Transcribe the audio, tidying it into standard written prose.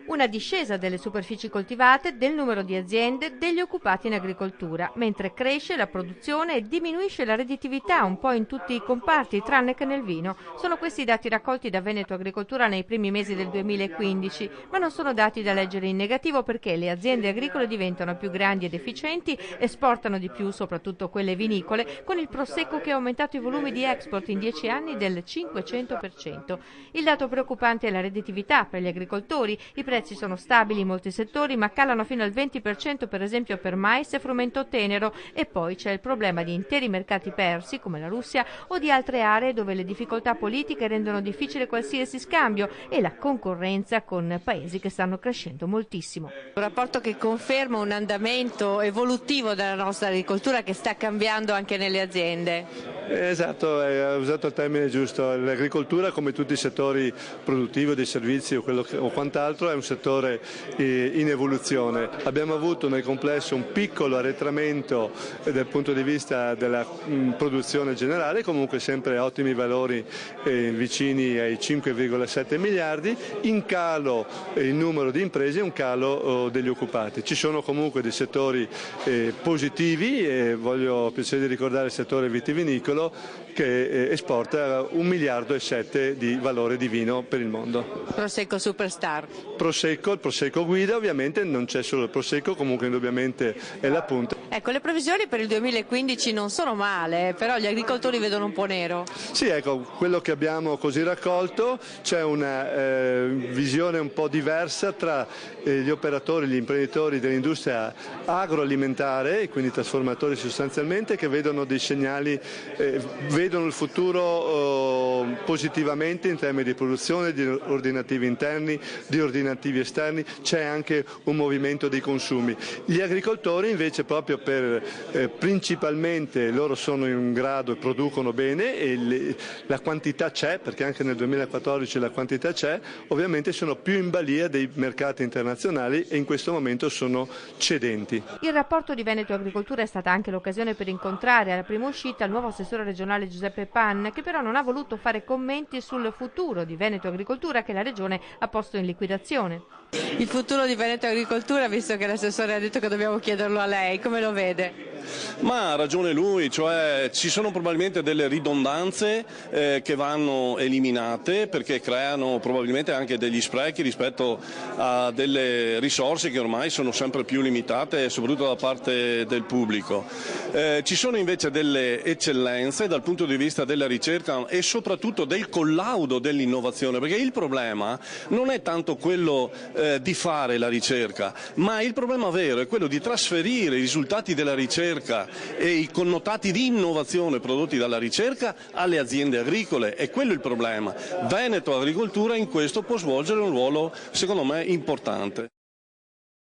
Una discesa delle superfici coltivate, del numero di aziende, degli occupati in agricoltura, mentre cresce la produzione e diminuisce la redditività un po' in tutti i comparti, tranne che nel vino. Sono questi i dati raccolti da Veneto Agricoltura nei primi mesi del 2015, ma non sono dati da leggere in negativo perché le aziende agricole diventano più grandi ed efficienti, esportano di più, soprattutto quelle vinicole, con il Prosecco che ha aumentato i volumi di export in 10 anni del 500%. Il dato preoccupante è la redditività per gli agricoltori. I prezzi sono stabili in molti settori, ma calano fino al 20% per esempio per mais e frumento tenero, e poi c'è il problema di interi mercati persi, come la Russia, o di altre aree dove le difficoltà politiche rendono difficile qualsiasi scambio, e la concorrenza con paesi che stanno crescendo moltissimo. Un rapporto che conferma un andamento evolutivo della nostra agricoltura che sta cambiando anche nelle aziende. Esatto, hai usato il termine giusto. L'agricoltura, come tutti i settori produttivi, dei servizi o quant'altro, è un settore in evoluzione. Abbiamo avuto nel complesso un piccolo arretramento dal punto di vista della produzione generale, comunque sempre ottimi valori vicini ai 5,7 miliardi, in calo il numero di imprese e un calo degli occupati. Ci sono comunque dei settori positivi, e voglio piacere di ricordare il settore vitivinicolo che esporta 1,7 miliardi di valore di vino per il mondo. Prosecco Superstar. Il Prosecco guida, ovviamente non c'è solo il Prosecco, comunque indubbiamente è la punta. Ecco, le previsioni per il 2015 non sono male, però gli agricoltori vedono un po' nero. Sì, ecco, quello che abbiamo così raccolto, c'è una visione un po' diversa tra gli operatori, gli imprenditori dell'industria agroalimentare, quindi trasformatori sostanzialmente, che vedono dei segnali, vedono il futuro positivamente in termini di produzione, di ordinativi interni, di ordinativi esterni, c'è anche un movimento dei consumi. Gli agricoltori invece, proprio principalmente loro sono in grado e producono bene, e la quantità c'è, perché anche nel 2014 la quantità c'è, ovviamente sono più in balia dei mercati internazionali e in questo momento sono cedenti. Il rapporto di Veneto Agricoltura è stata anche l'occasione per incontrare alla prima uscita il nuovo assessore regionale Giuseppe Pan, che però non ha voluto fare commenti sul futuro di Veneto Agricoltura che la regione ha posto in liquidazione. Il futuro di Veneto Agricoltura, visto che l'assessore ha detto che dobbiamo chiederlo a lei, come lo vede? Ma ha ragione lui, cioè ci sono probabilmente delle ridondanze che vanno eliminate, perché creano probabilmente anche degli sprechi rispetto a delle risorse che ormai sono sempre più limitate, soprattutto da parte del pubblico. Ci sono invece delle eccellenze dal punto di vista della ricerca e soprattutto del collaudo dell'innovazione, perché il problema non è tanto quello di fare la ricerca, ma il problema vero è quello di trasferire i risultati della ricerca e i connotati di innovazione prodotti dalla ricerca alle aziende agricole, e quello è il problema. Veneto Agricoltura in questo può svolgere un ruolo, secondo me, importante.